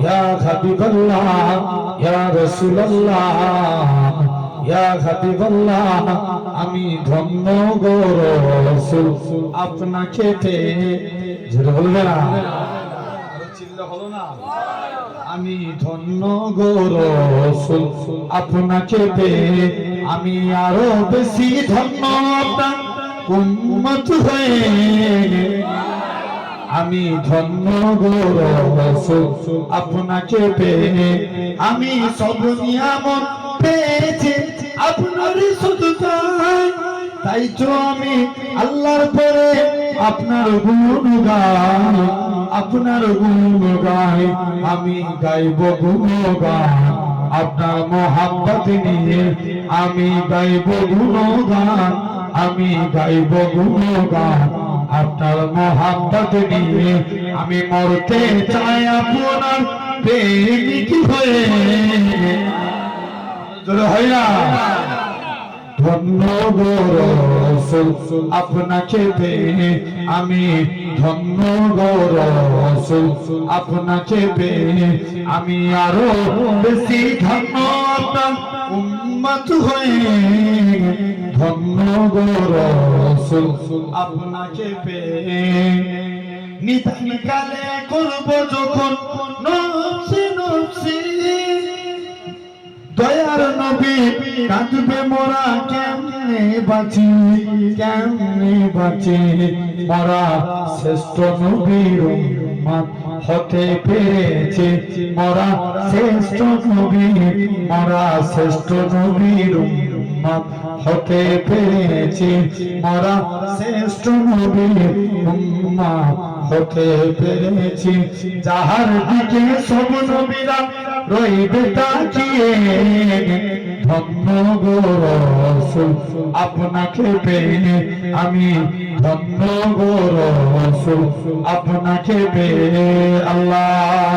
ইয়া হাবিবাল্লাহ, ইয়া রাসূলুল্লাহ, ইয়া হাবিবাল্লাহ, আমি ধন্য গো রাসূল আপনাকে পেয়ে। জোরে বলবে না? আরো চিল্লা হলো না? আমি ধন্য গো রাসূল আপনাকে পেয়ে, আমি আরো বেশি ধন্য আপনার উম্মত হয়ে। আমি ধন্য গো রাসূল আপনাকে পেয়ে, আমি সব নিয়ামত পেয়েছি আপনার শুধুতায়। তাই তো আমি আল্লাহর পরে আপনার গুণ গাই, আপনার গুণ গাই, আমি গাইব গুণ গান আপনার মোহাব্বত নিয়ে। আমি গাইব গুণ গান, আমি গাইব গুণ গান আপনার মোহাব্বত নিয়ে। আমি মরতে চাই আপনার প্রেমিক হয়ে। জোরে হয় না? ধন্য গো রাসূল আপনাকে পেয়ে, আমি ধন্য গো রাসূল আপনাকে পেয়ে, আমি আরো বেশি ধন্য আপনার উম্মত হয়ে। ধন্য গো রাসূল আপনাকে পেয়ে, নিদান কালে করব যখন নফসি নফসি, দয়ার নবী কাঁদবে মোরা কেমনে বাঁচি, কেমনে বাঁচি। মোরা শ্রেষ্ঠ নবীর উম্মত হতে পেরেছে, মোরা শ্রেষ্ঠ নবী, মোরা শ্রেষ্ঠ নবীর উম্মত হতে পেরেছে, মোরা শ্রেষ্ঠ নবীর উম্মত হতে পেরেছি। যাহার দিকে সব নবীরা রইবে তাকিয়ে, ধন্য গো রাসূল আপনাকে পেয়ে, আমি ধন্য গো রাসূল আপনাকে পেয়ে। আল্লাহ